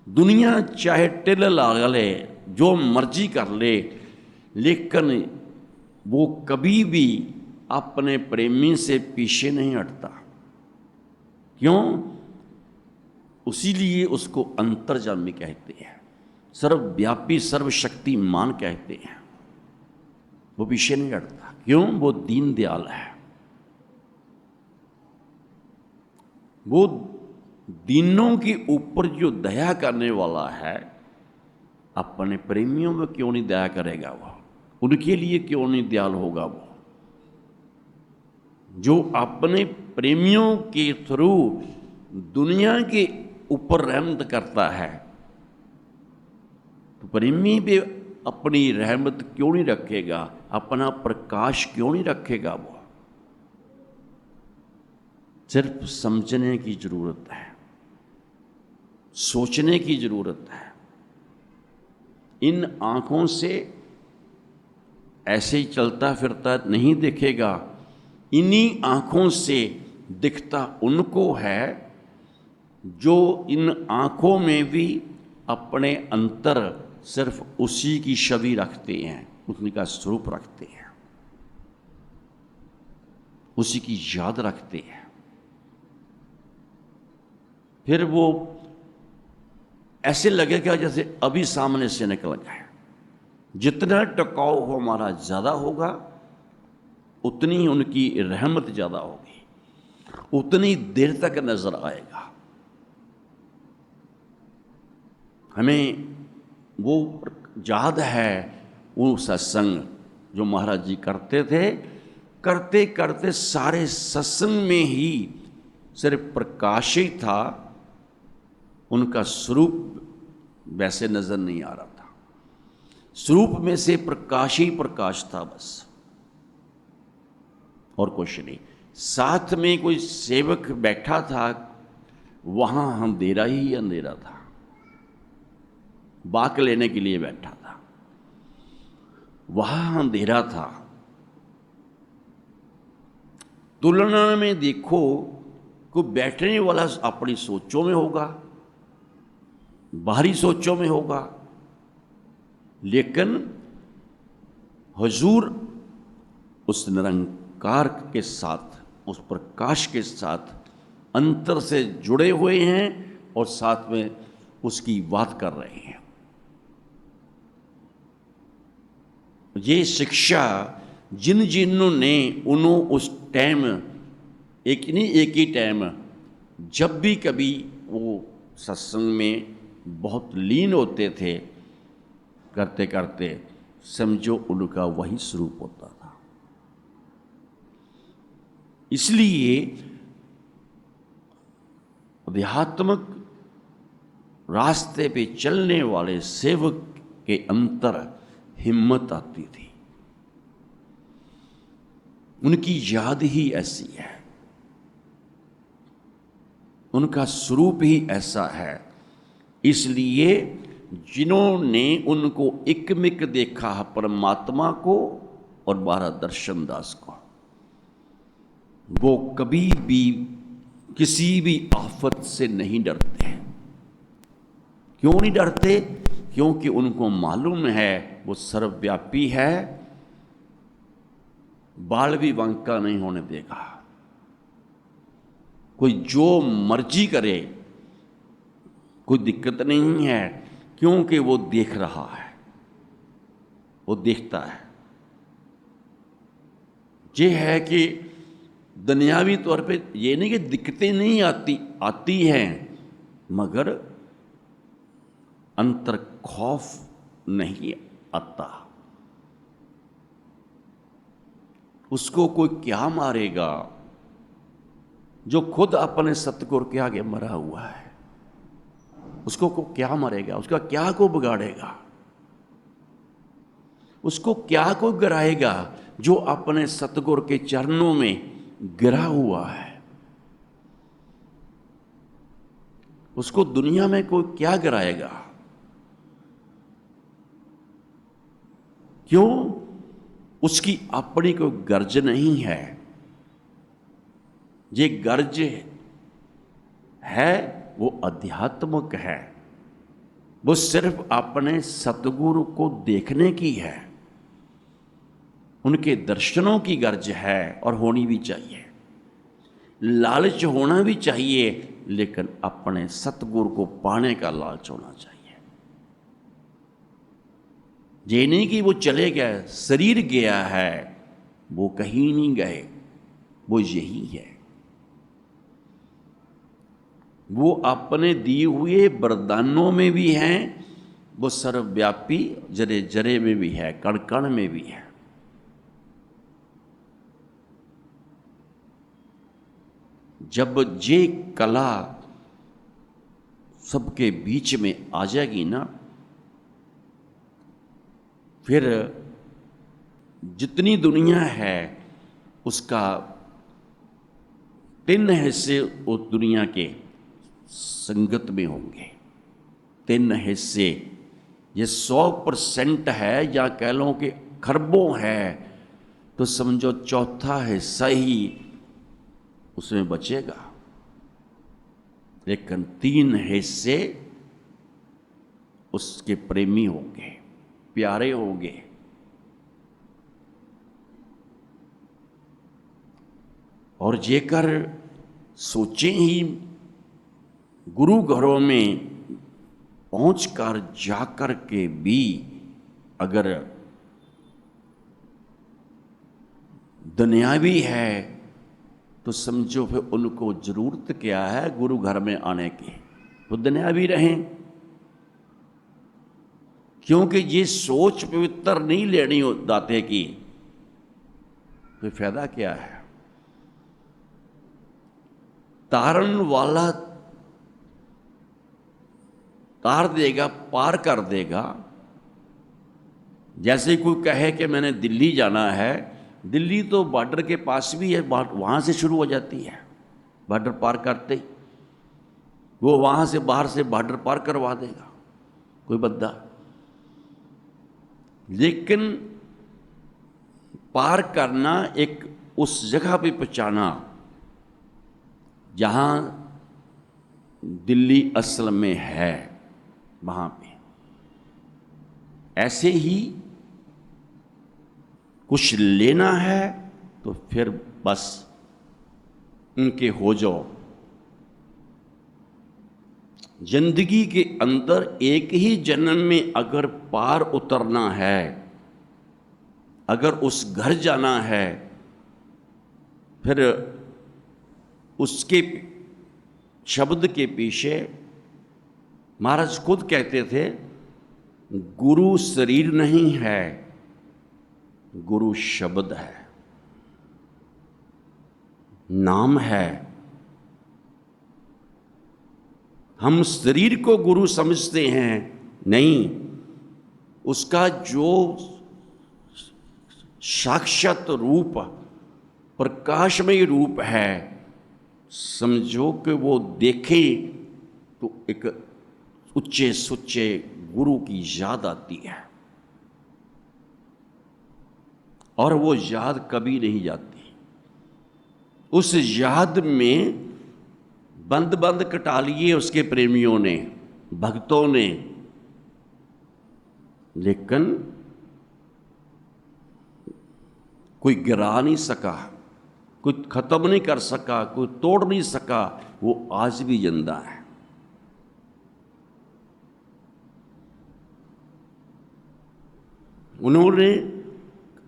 दुनिया चाहे टिल ला ले, जो मर्जी कर ले, लेकिन वो कभी भी अपने प्रेमी से पीछे नहीं हटता। क्यों? उसीलिए उसको अंतर्यामी कहते हैं, सर्वव्यापी, सर्वशक्तिमान कहते हैं। वो पीछे नहीं हटता। क्यों? वो दीन दयाल है। वो दीनों के ऊपर जो दया करने वाला है, अपने प्रेमियों में क्यों नहीं दया करेगा? वो उनके लिए क्यों नहीं दयाल होगा? वो जो अपने प्रेमियों के थ्रू दुनिया के ऊपर रहमत करता है, तो प्रेमी भी अपनी रहमत क्यों नहीं रखेगा? अपना प्रकाश क्यों नहीं रखेगा? वो सिर्फ समझने की जरूरत है, सोचने की जरूरत है। इन आंखों से ऐसे ही चलता फिरता नहीं दिखेगा। इन्हीं आंखों से दिखता उनको है जो इन आँखों में भी अपने अंतर सिर्फ उसी की छवि रखते हैं, उसी का स्वरूप रखते हैं, उसी की याद रखते हैं। फिर वो ऐसे लगेगा जैसे अभी सामने से निकल गए। जितना टकाव हो हमारा ज़्यादा होगा, उतनी उनकी रहमत ज़्यादा होगी, उतनी देर तक नजर आएगा। हमें वो याद है वो सत्संग जो महाराज जी करते थे, करते करते सारे सत्संग में ही सिर्फ प्रकाश ही था, उनका स्वरूप वैसे नजर नहीं आ रहा था। स्वरूप में से प्रकाश ही प्रकाश था बस, और कुछ नहीं। साथ में कोई सेवक बैठा था, वहां अंधेरा ही अंधेरा था, बाक लेने के लिए बैठा था, वहां अंधेरा था। तुलना में देखो, कोई बैठने वाला अपनी सोचों में होगा, बाहरी सोचों में होगा, लेकिन हुजूर उस निरंकार के साथ, उस प्रकाश के साथ अंतर से जुड़े हुए हैं और साथ में उसकी बात कर रहे हैं। ये शिक्षा जिन्होंने उन्होंने उस टाइम, एक नहीं एक ही टाइम, जब भी कभी वो सत्संग में बहुत लीन होते थे, करते करते समझो उनका वही स्वरूप होता था। इसलिए आध्यात्मिक रास्ते पे चलने वाले सेवक के अंतर हिम्मत आती थी। उनकी याद ही ऐसी है, उनका स्वरूप ही ऐसा है। इसलिए जिन्होंने उनको एकमिक देखा, परमात्मा को और महाराज दर्शन दास को, वो कभी भी किसी भी आफत से नहीं डरते। क्यों नहीं डरते? क्योंकि उनको मालूम है वो सर्वव्यापी है, बाल भी बांका नहीं होने देगा। कोई जो मर्जी करे, कोई दिक्कत नहीं है, क्योंकि वो देख रहा है, वो देखता है। ये है कि दुनियावी तौर पे ये नहीं कि दिक्कतें नहीं आती हैं, मगर अंतर खौफ नहीं आता। उसको कोई क्या मारेगा जो खुद अपने सतगुरु के आगे मरा हुआ है? उसको को क्या मारेगा? उसका क्या को बिगाड़ेगा? उसको क्या को गिराएगा जो अपने सतगुरु के चरणों में गिरा हुआ है? उसको दुनिया में कोई क्या गिराएगा? क्यों? उसकी अपनी कोई गर्ज नहीं है। ये गर्ज है वो आध्यात्मिक है, वो सिर्फ अपने सतगुरु को देखने की है, उनके दर्शनों की गर्ज है, और होनी भी चाहिए। लालच होना भी चाहिए, लेकिन अपने सतगुरु को पाने का लालच होना चाहिए। ये नहीं कि वो चले गए, शरीर गया है, वो कहीं नहीं गए, वो यही है। वो अपने दिए हुए वरदानों में भी हैं, वो सर्वव्यापी जरे जरे में भी है, कण कण में भी है। जब ये कला सबके बीच में आ जाएगी ना, फिर जितनी दुनिया है उसका 3 हिस्से उस दुनिया के संगत में होंगे। 3 हिस्से, ये 100% है, या कह लो कि खरबों है, तो समझो चौथा हिस्सा ही उसमें बचेगा। लेकिन 3 हिस्से उसके प्रेमी होंगे, प्यारे होंगे। और जेकर सोचें ही गुरु घरों में पहुंचकर जाकर के भी अगर दुनियावी है तो समझो फिर उनको जरूरत क्या है गुरु घर में आने की। वो दुनियावी रहें, क्योंकि ये सोच पवित्र नहीं लेनी हो दाते की, तो फायदा क्या है। तारण वाला तार देगा, पार कर देगा। जैसे कोई कहे कि मैंने दिल्ली जाना है, दिल्ली तो बॉर्डर के पास भी है, वहां से शुरू हो जाती है। बॉर्डर पार करते ही वो वहां से बाहर से बॉर्डर पार करवा देगा कोई बंदा। लेकिन पार करना एक उस जगह पे पहुंचाना जहां दिल्ली असल में है, वहां पे। ऐसे ही कुछ लेना है तो फिर बस उनके हो जाओ। जिंदगी के अंदर एक ही जन्म में अगर पार उतरना है, अगर उस घर जाना है, फिर उसके शब्द के पीछे महाराज खुद कहते थे, गुरु शरीर नहीं है, गुरु शब्द है, नाम है। हम शरीर को गुरु समझते हैं, नहीं, उसका जो साक्षात रूप, प्रकाशमय रूप है, समझो कि वो देखे तो एक उच्चे सुच्चे गुरु की याद आती है, और वो याद कभी नहीं जाती। उस याद में बंद बंद कटा लिए उसके प्रेमियों ने, भक्तों ने, लेकिन कोई गिरा नहीं सका, कोई खत्म नहीं कर सका, कोई तोड़ नहीं सका। वो आज भी जिंदा है। उन्होंने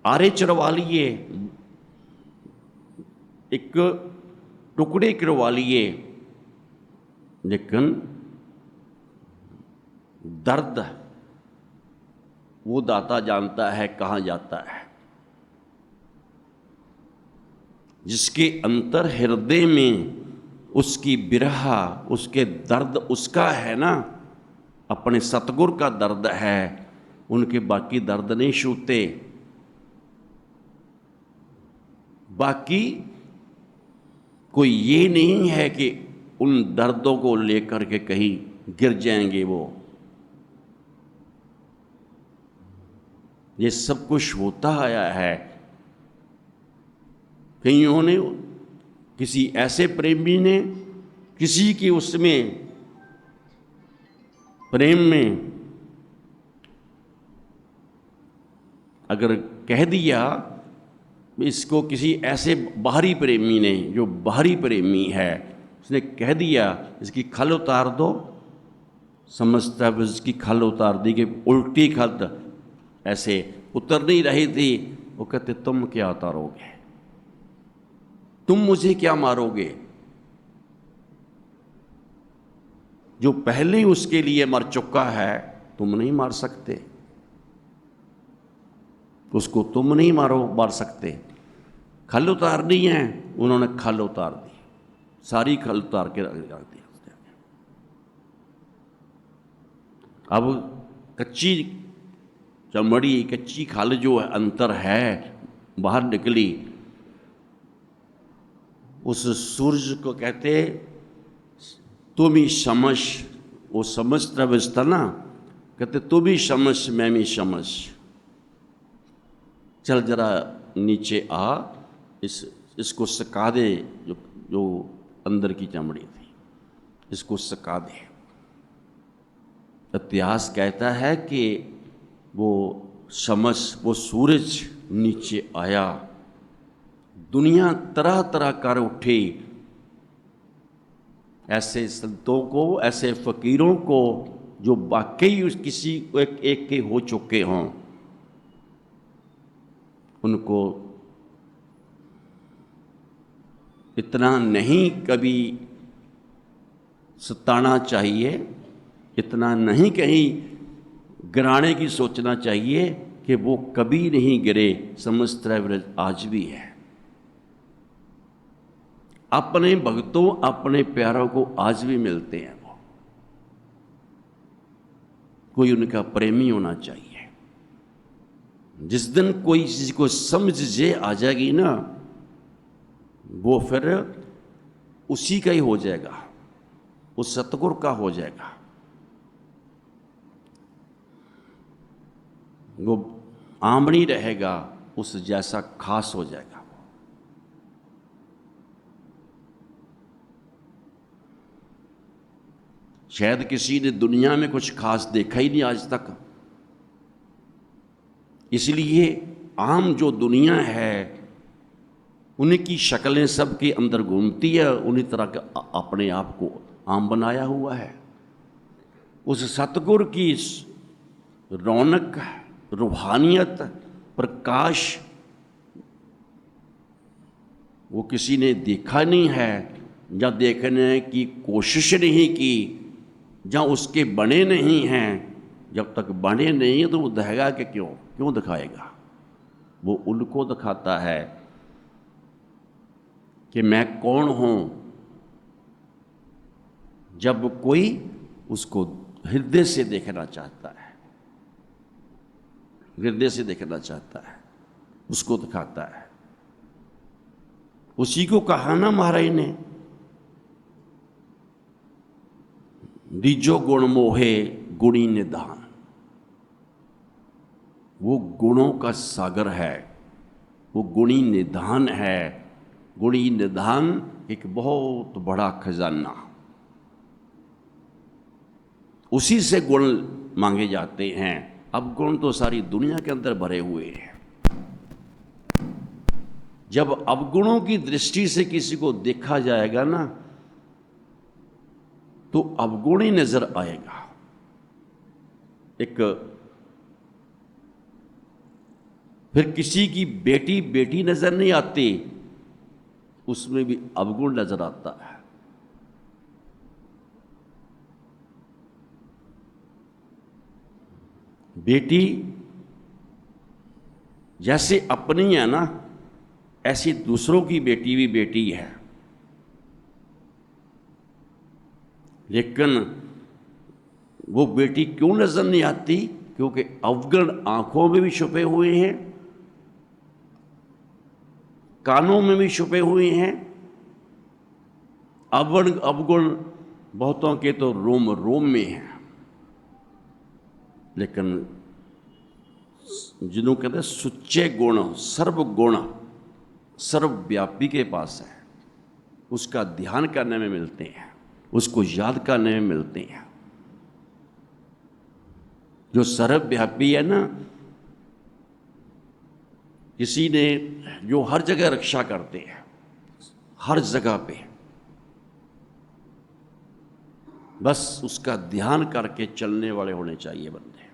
आरे चढ़वा लिए, एक टुकड़े करवा लिए, लेकिन दर्द वो दाता जानता है कहां जाता है। जिसके अंतर हृदय में उसकी बिरहा, उसके दर्द उसका है ना, अपने सतगुर का दर्द है, उनके बाकी दर्द नहीं छूते। बाकी कोई ये नहीं है कि उन दर्दों को लेकर के कहीं गिर जाएंगे वो। ये सब कुछ होता आया है। कईयों ने, किसी ऐसे प्रेमी ने किसी की उसमें प्रेम में अगर कह दिया, इसको किसी ऐसे बाहरी प्रेमी ने, जो बाहरी प्रेमी है, उसने कह दिया इसकी खल उतार दो, समझता है उसकी खल उतार दी कि उल्टी खल ऐसे उतर नहीं रही थी। वो कहते तुम क्या उतारोगे, तुम मुझे क्या मारोगे। जो पहले ही उसके लिए मर चुका है तुम नहीं मार सकते, उसको तुम नहीं मार सकते। खल उतारनी है, उन्होंने खल उतार दी, सारी खल उतार के रख दी। अब कच्ची चमड़ी, कच्ची खल जो है, अंतर है, बाहर निकली। उस सूरज को कहते तुम ही समझ, वो समझता बचता ना, कहते तुम ही समझ मैं भी समझ, चल जरा नीचे आ, इसको सुखा दे जो अंदर की चमड़ी थी। इसको सुखा दे। इतिहास कहता है कि वो सूरज नीचे आया, दुनिया तरह तरह कर उठी। ऐसे संतों को, ऐसे फकीरों को जो वाकई उस किसी एक के हो चुके हों, उनको इतना नहीं कभी सताना चाहिए, इतना नहीं कहीं गिराने की सोचना चाहिए कि वो कभी नहीं गिरे। समस्त व्रज आज भी है। अपने भक्तों, अपने प्यारों को आज भी मिलते हैं। वो कोई उनका प्रेमी होना चाहिए। जिस दिन कोई चीज को समझ जे आ जाएगी ना, वो फिर उसी का ही हो जाएगा, उस सतगुरु का हो जाएगा। वो आम नहीं रहेगा, उस जैसा खास हो जाएगा। शायद किसी ने दुनिया में कुछ खास देखा ही नहीं आज तक, इसलिए आम जो दुनिया है उनकी शक्लें सबके अंदर घूमती है, उन्हीं तरह का अपने आप को आम बनाया हुआ है। उस सतगुरु की रौनक, रूहानियत, प्रकाश वो किसी ने देखा नहीं है, या देखने की कोशिश नहीं की, या उसके बने नहीं हैं। जब तक बने नहीं तो वो दिखाएगा कि क्यों दिखाएगा। वो उनको दिखाता है कि मैं कौन हूं, जब कोई उसको हृदय से देखना चाहता है, हृदय से देखना चाहता है, उसको दिखाता है। उसी को कहा ना महाराज ने, दीजो गुण मोहे गुणी निधान। वो गुणों का सागर है, वो गुणी निधान है। गुणी निधान एक बहुत बड़ा खजाना, उसी से गुण मांगे जाते हैं। अब गुण तो सारी दुनिया के अंदर भरे हुए हैं। जब अवगुणों की दृष्टि से किसी को देखा जाएगा ना, तो अवगुण ही नजर आएगा। फिर किसी की बेटी बेटी नजर नहीं आती, उसमें भी अवगुण नजर आता है। बेटी जैसे अपनी है ना, ऐसी दूसरों की बेटी भी बेटी है। लेकिन वो बेटी क्यों नजर नहीं आती? क्योंकि अवगुण आंखों में भी छुपे हुए हैं, कानों में भी छुपे हुए हैं। अवगुण बहुतों के तो रोम रोम में है, लेकिन जिन्हों कहते हैं सुच्चे गुण, सर्वगुण सर्वव्यापी के पास है, उसका ध्यान करने में मिलते हैं, उसको याद करने में मिलते हैं। जो सर्वव्यापी है ना, किसी ने जो हर जगह रक्षा करते हैं, हर जगह पे, बस उसका ध्यान करके चलने वाले होने चाहिए बंदे,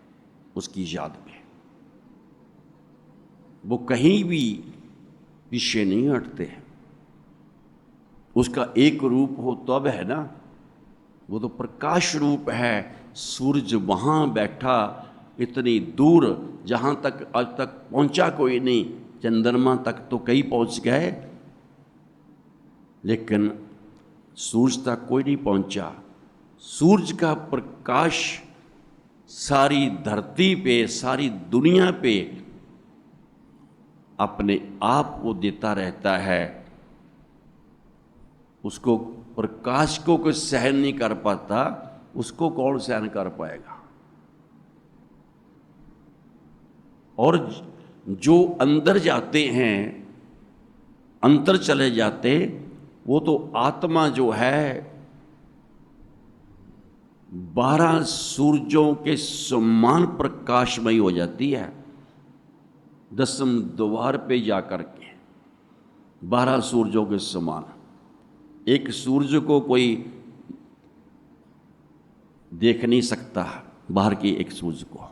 उसकी याद में। वो कहीं भी पीछे नहीं हटते। उसका एक रूप हो तब है ना, वो तो प्रकाश रूप है। सूरज वहां बैठा इतनी दूर, जहां तक आज तक पहुंचा कोई नहीं। चंद्रमा तक तो कई पहुंच गए, लेकिन सूरज तक कोई नहीं पहुंचा। सूरज का प्रकाश सारी धरती पे, सारी दुनिया पे अपने आप को देता रहता है। उसको प्रकाश को कोई सहन नहीं कर पाता, उसको कौन सहन कर पाएगा? और जो अंदर जाते हैं, अंतर चले जाते, वो तो आत्मा जो है 12 सूरजों के समान प्रकाशमयी हो जाती है। 10वें द्वार पे जाकर के 12 सूरजों के समान। एक सूरज को कोई देख नहीं सकता, बाहर की एक सूरज को।